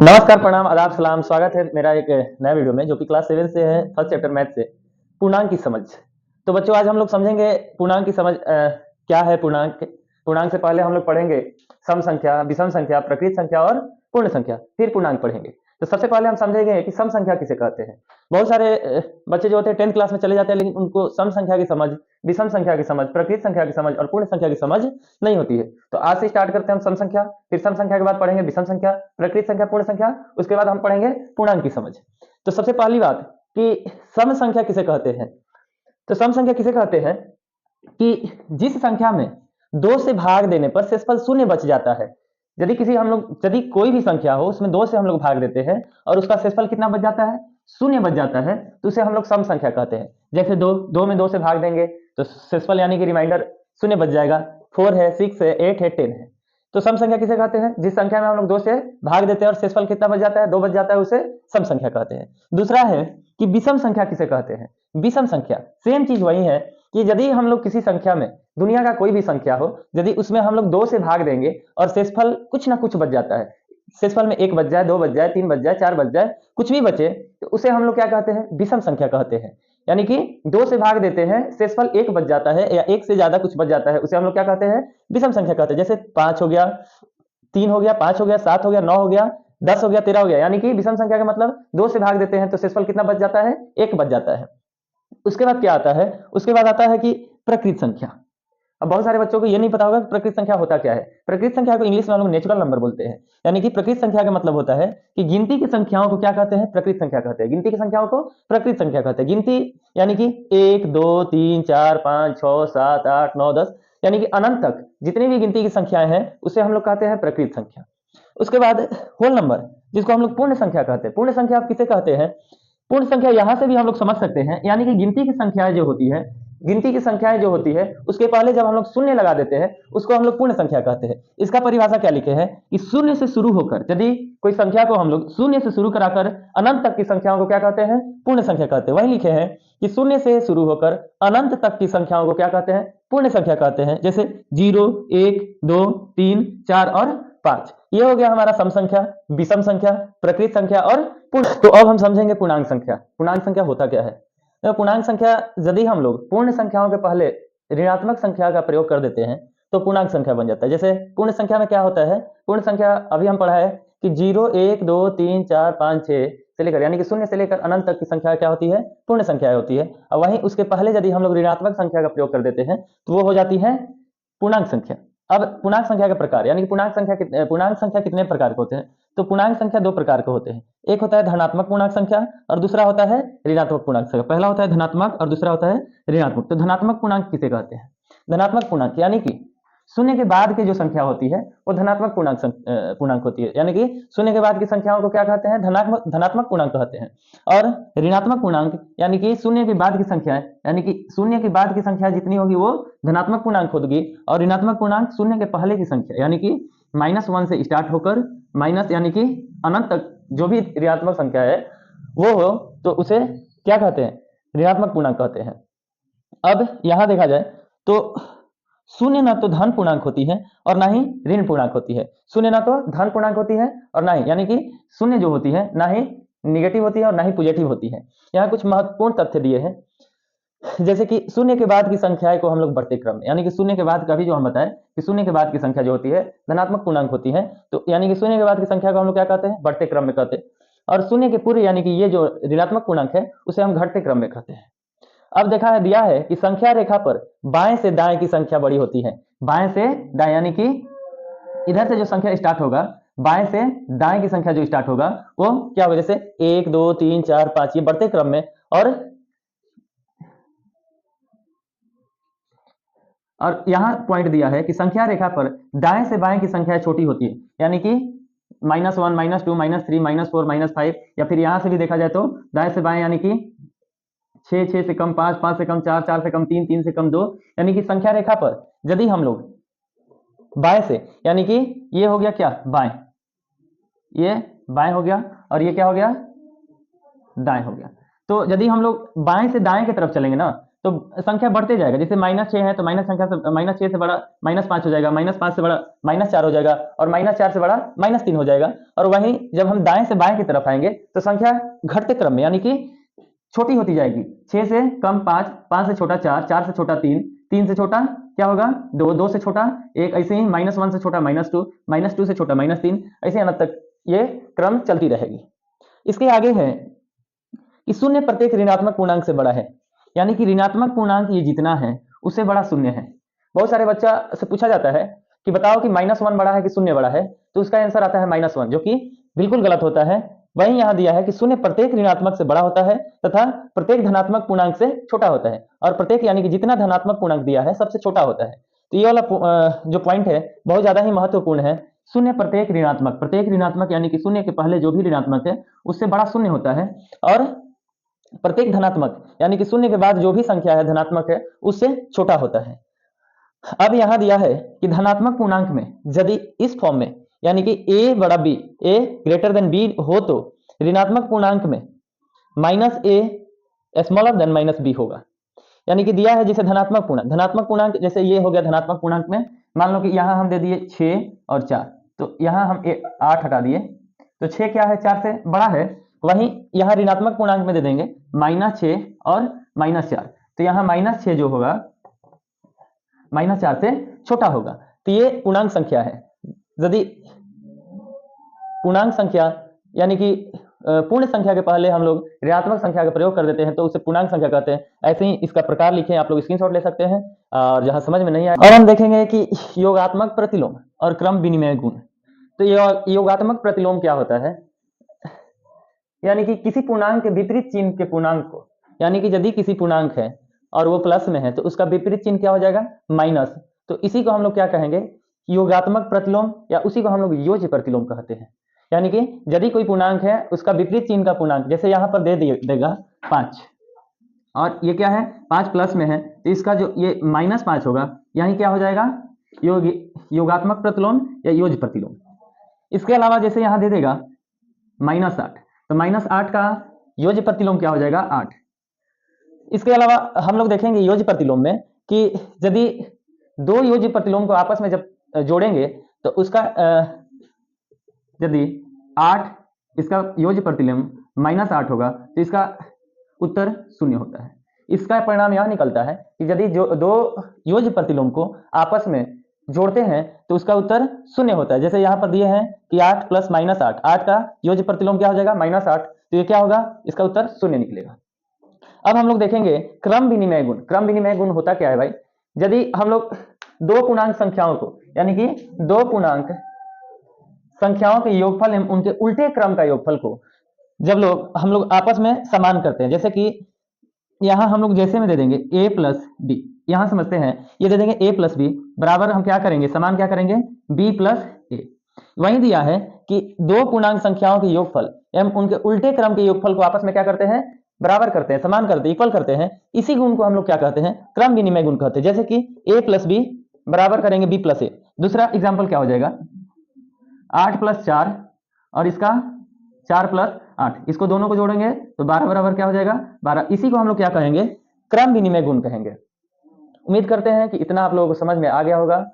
नमस्कार, प्रणाम, आदाब, सलाम। स्वागत है मेरा एक नए वीडियो में जो कि क्लास 7 से है, फर्स्ट चैप्टर मैथ से पूर्णांक की समझ। तो बच्चों आज हम लोग समझेंगे पूर्णांक की समझ। क्या है पूर्णांक। पूर्णांक से पहले हम लोग पढ़ेंगे सम संख्या, विषम संख्या, प्रकृत संख्या और पूर्ण संख्या, फिर पूर्णांक पढ़ेंगे। तो सबसे पहले हम समझेंगे कि सम संख्या किसे कहते हैं। बहुत सारे बच्चे जो होते हैं 10th क्लास में चले जाते हैं, लेकिन उनको सम संख्या की समझ, विषम संख्या की समझ, प्रकृत संख्या की समझ और पूर्ण संख्या की समझ नहीं होती है। तो आज से स्टार्ट करते हैं हम सम संख्या, फिर सम संख्या के बाद पढ़ेंगे विषम संख्या, प्रकृत संख्या, पूर्ण संख्या, उसके बाद हम पढ़ेंगे पूर्णांक की समझ। तो सबसे पहली बात कि सम संख्या किसे कहते हैं। तो सम संख्या किसे कहते हैं कि जिस संख्या में 2 से भाग देने पर शेषफल शून्य बच जाता है। यदि कोई भी संख्या हो उसमें 2 से हम लोग भाग देते हैं और उसका शेषफल कितना बच जाता है, शून्य बच जाता है, तो उसे हम लोग सम संख्या कहते हैं। जैसे दो में 2 से भाग देंगे तो शेषफल यानी कि रिमाइंडर शून्य बच जाएगा। 4 है, 6 है, 8 है, 10 है। तो सम संख्या किसे कहते हैं, जिस संख्या में हम लोग 2 से भाग देते हैं और शेषफल कितना बच जाता है, 2 बच जाता है, उसे सम संख्या कहते हैं। दूसरा है कि विषम संख्या किसे कहते हैं। विषम संख्या सेम चीज वही है कि यदि हम लोग किसी संख्या में, दुनिया का कोई भी संख्या हो, यदि उसमें हम लोग 2 से भाग देंगे और शेषफल कुछ ना कुछ बच जाता है, शेषफल में 1 बच जाए, 2 बच जाए, 3 बच जाए, 4 बच जाए, कुछ भी बचे, तो उसे हम लोग क्या कहते हैं, विषम संख्या कहते हैं। यानी कि 2 से भाग देते हैं, शेषफल 1 बच जाता है या 1 से ज्यादा कुछ बच जाता है, उसे हम लोग क्या कहते हैं, विषम संख्या कहते हैं। जैसे 5 हो गया, 3 हो गया, 5 हो गया, 7 हो गया, 9 हो गया, 10 हो गया, 13 हो गया। यानी कि विषम संख्या का मतलब 2 से भाग देते हैं तो शेषफल कितना बच जाता है, 1 बच जाता है। उसके बाद क्या आता है, उसके बाद आता है कि प्रकृत संख्या। अब बहुत सारे बच्चों को ये नहीं पता होगा कि प्रकृत संख्या होता क्या है। प्रकृत संख्या को इंग्लिश में हम लोग नेचुरल नंबर बोलते हैं। यानी कि प्रकृत संख्या का मतलब होता है कि गिनती की संख्याओं को क्या कहते हैं, प्रकृत संख्या कहते हैं। गिनती की संख्याओं को प्रकृत संख्या कहते हैं। गिनती यानी कि 1 2 3 4 5 6 7 8 9 10 यानी कि अनंत तक जितनी भी गिनती की संख्याएं हैं उसे हम लोग कहते हैं प्रकृत संख्या। उसके बाद होल नंबर, जिसको हम लोग पूर्ण संख्या कहते हैं। पूर्ण संख्या आप किसे कहते हैं, पूर्ण संख्या यहां से भी हम लोग समझ सकते हैं। यानी कि गिनती की संख्याएं जो होती है, गिनती की संख्याएं जो होती है उसके पहले जब हम लोग शून्य लगा देते हैं उसको हम लोग पूर्ण संख्या कहते हैं। इसका परिभाषा क्या लिखे हैं कि शून्य से शुरू होकर, यदि कोई संख्या को हम लोग शून्य से शुरू कराकर अनंत तक की संख्याओं को क्या कहते हैं, पूर्ण संख्या कहते हैं। वही लिखे हैं कि शून्य से शुरू होकर अनंत तक की संख्याओं को क्या कहते हैं, पूर्ण संख्या कहते हैं। जैसे 0 1 2 3 4 और 5, ये हो गया हमारा सम संख्या, विषम संख्या, प्रकृत संख्या और पूर्ण। तो अब हम समझेंगे पूर्णांक संख्या। पूर्णांक संख्या होता क्या है। तो पूर्णांक संख्या, यदि हम लोग पूर्ण संख्याओं के पहले ऋणात्मक संख्या का प्रयोग कर देते हैं तो पूर्णांक संख्या बन जाता है। जैसे पूर्ण संख्या में क्या होता है, पूर्ण संख्या अभी हम पढ़ा है कि 0 1 2 3 4 5 6 से लेकर, यानी कि शून्य से लेकर अनंत तक की संख्या क्या होती है, पूर्ण संख्या होती है। और वहीं उसके पहले यदि हम लोग ऋणात्मक संख्या का प्रयोग कर देते हैं तो वो हो जाती है पूर्णांक संख्या। अब पूर्णांक संख्या के प्रकार, यानी कि पूर्णांक संख्या कितने प्रकार के होते हैं। तो पूर्णांक संख्या 2 प्रकार के होते हैं। एक होता है धनात्मक पूर्णांक संख्या और दूसरा होता है ऋणात्मक पूर्णांक संख्या। पहला होता है धनात्मक और दूसरा होता है ऋणात्मक। तो धनात्मक पूर्णांक किसे कहते हैं, धनात्मक पूर्णांक यानी कि शून्य के बाद की जो संख्या होती है वो धनात्मक पूर्णांक होती है। यानी कि शून्य के बाद की संख्याओं को क्या कहते हैं, धनात्मक पूर्णांक कहते हैं। और ऋणात्मक पूर्णांक यानी कि शून्य के बाद की संख्या, यानी कि शून्य के बाद की संख्या जितनी होगी वो धनात्मक पूर्णांक होगी। और ऋणात्मक पूर्णांक शून्य के पहले की संख्या, यानी कि -1 से स्टार्ट होकर माइनस यानी कि अनंत तक जो भी ऋणात्मक संख्या है वो हो तो उसे क्या कहते हैं, ऋणात्मक पूर्णांक कहते हैं। अब यहां देखा जाए तो शून्य ना तो धन पूर्णांक होती है और ना ही ऋण पूर्णांक होती है। शून्य ना तो धन पूर्णांक होती है और ना ही, यानी कि शून्य जो होती है ना ही निगेटिव होती है और ना ही पॉजिटिव होती है। यहाँ कुछ महत्वपूर्ण तथ्य दिए हैं, जैसे कि शून्य के बाद की संख्या को हम लोग बढ़ते क्रम में, यानी कि शून्य के बाद का भी जो हम बताएं कि शून्य के बाद की संख्या जो होती है धनात्मक पूर्णांक होती है। तो यानी कि शून्य के बाद की संख्या को हम लोग क्या कहते हैं, बढ़ते क्रम में कहते हैं। और शून्य के पूर्व यानी कि ये जो ऋणात्मक पूर्णांक है उसे हम घटते क्रम में कहते हैं। अब देखा है, दिया है कि संख्या रेखा पर बाएं से दाएं की संख्या बड़ी होती है। बाएं से दाएं यानी कि इधर से जो संख्या स्टार्ट होगा, बाएं से दाएं की संख्या जो स्टार्ट होगा वो क्या होगा, जैसे 1 2 3 4 5 ये बढ़ते क्रम में। और यहां पॉइंट दिया है कि संख्या रेखा पर दाएं से बाएं की संख्या छोटी होती है, यानी कि -1 -2 -3 -4 -5। या फिर यहां से भी देखा जाए तो दाएं से बाएं यानी कि 6 6 से कम 5 5 से कम 4 4 से कम 3 3 से कम 2। यानी कि संख्या रेखा पर यदि हम लोग बाएं से, यानी कि ये हो गया क्या बाएं, ये बाएं हो गया और ये क्या हो गया दाएं हो गया। तो यदि हम लोग बाएं से दाएं की तरफ चलेंगे ना तो संख्या बढ़ते जाएगा। जैसे -6 है तो माइनस संख्या से -6 से बड़ा -5 हो जाएगा, -5 से बड़ा -4 हो जाएगा और -4 से बड़ा -3 हो जाएगा। और वहीं जब हम दाएं से बाएं की तरफ आएंगे तो संख्या घटते क्रम में यानी कि छोटी होती जाएगी। 6 से कम 5, 5 से छोटा 4, 4 से छोटा 3, 3 से छोटा क्या होगा 2, 2 से छोटा 1, ऐसे ही -1 से छोटा -2, -2 से छोटा -3, ऐसे अनंत तक ये क्रम चलती रहेगी। इसके आगे है कि शून्य प्रत्येक ऋणात्मक पूर्णांक से बड़ा है, यानी कि ऋणात्मक पूर्णांक ये जितना है उससे बड़ा शून्य है। बहुत सारे बच्चा से पूछा जाता है कि बताओ कि -1 बड़ा है कि शून्य बड़ा है, तो उसका आंसर आता है -1, जो कि बिल्कुल गलत होता है। वहीं यहां दिया है कि शून्य प्रत्येक ऋणात्मक से बड़ा होता है तथा प्रत्येक धनात्मक पूर्णांक से छोटा होता है, और प्रत्येक यानी कि जितना धनात्मक पूर्णांक दिया है सबसे छोटा होता है। तो ये वाला जो पॉइंट है बहुत ज्यादा ही महत्वपूर्ण है। शून्य प्रत्येक ऋणात्मक यानी कि शून्य के पहले जो भी ऋणात्मक है उससे बड़ा शून्य होता है, और प्रत्येक धनात्मक यानी कि शून्य के बाद जो भी संख्या है धनात्मक है उससे छोटा होता है। अब यहां दिया है कि धनात्मक पूर्णांक में यदि इस फॉर्म में यानी कि a बड़ा b, a greater than b हो तो ऋणात्मक पूर्णांक में -a स्मॉलर देन -b होगा। यानी कि दिया है जैसे धनात्मक पूर्णांक जैसे ये हो गया धनात्मक पूर्णांक में, मान लो कि यहां हम दे दिए 6 और 4, तो यहां हम 8 हटा दिए, तो 6 क्या है 4 से बड़ा है। वहीं यहां ऋणात्मक पूर्णांक में दे देंगे -6 और -4, तो यहां -6 जो होगा -4 से छोटा होगा। तो ये पूर्णांक संख्या है। यदि पूर्णांक संख्या यानी कि पूर्ण संख्या के पहले हम लोग ऋणात्मक संख्या का प्रयोग कर देते हैं तो उसे पूर्णांक संख्या कहते हैं। ऐसे ही इसका प्रकार लिखें, आप लोग स्क्रीनशॉट ले सकते हैं और जहां समझ में नहीं आए। और हम देखेंगे कि योगात्मक प्रतिलोम और क्रम विनिमय गुण। तो योगात्मक प्रतिलोम क्या होता है, यानी कि किसी पूर्णांक के विपरीत चिन्ह के पूर्णांक को, यानी कि यदि किसी पूर्णांक है और वो प्लस में है तो उसका विपरीत चिन्ह क्या हो जाएगा माइनस, तो इसी को हम लोग क्या कहेंगे योगात्मक प्रतिलोम, या उसी को हम लोग योज्य प्रतिलोम कहते हैं। यानी कि यदि कोई पूर्णांक है उसका विपरीत चिन्ह का पूर्णांक, जैसे यहां पर देगा 5 और ये क्या है 5 प्लस में है तो इसका जो ये -5 होगा यही क्या हो जाएगा योगात्मक प्रतिलोम या योज्य प्रतिलोम। इसके अलावा जैसे यहां दे देगा -8, तो -8 का योज्य प्रतिलोम क्या हो जाएगा 8। इसके अलावा हम लोग देखेंगे योज्य प्रतिलोम में कि यदि दो योज्य प्रतिलोम को आपस में जब जोड़ेंगे तो उसका यदि 8 इसका योज्य प्रतिलोम -8 होगा तो इसका उत्तर 0 होता है। इसका परिणाम यह निकलता है कि यदि जो दो योज्य प्रतिलोम को आपस में जोड़ते हैं तो उसका उत्तर 0 होता है। जैसे यहाँ पर दिए हैं कि 8 प्लस -8, 8 का योज्य प्रतिलोम क्या हो जाएगा -8, तो ये क्या होगा इसका उत्तर 0 निकलेगा। अब हम लोग देखेंगे क्रम विनिमय गुण। क्रम विनिमय गुण होता क्या है भाई, यदि हम लोग दो पूर्णांक संख्याओं को यानी कि दो पूर्णांक संख्याओं के योगफल एवं उनके उल्टे क्रम का योगफल को जब हम लोग आपस में समान करते हैं, जैसे कि यहां हम लोग जैसे में दे देंगे a प्लस बी, यहां समझते हैं ये दे देंगे a प्लस बी बराबर हम क्या करेंगे समान क्या करेंगे b प्लस ए। वहीं दिया है कि दो पूर्णांक संख्याओं के योगफल एवं उनके उल्टे क्रम के योगफल को आपस में क्या करते हैं बराबर करते हैं, समान करते हैं, इक्वल करते हैं। इसी गुण को हम लोग क्या कहते हैं क्रम विनिमय गुण कहते हैं। जैसे कि a प्लस बी बराबर करेंगे b प्लस ए। दूसरा एग्जाम्पल क्या हो जाएगा 8 प्लस 4 और इसका 4 प्लस 8, इसको दोनों को जोड़ेंगे तो 12 बराबर क्या हो जाएगा 12। इसी को हम लोग क्या कहेंगे क्रम विनिमय गुण कहेंगे। उम्मीद करते हैं कि इतना आप लोगों को समझ में आ गया होगा।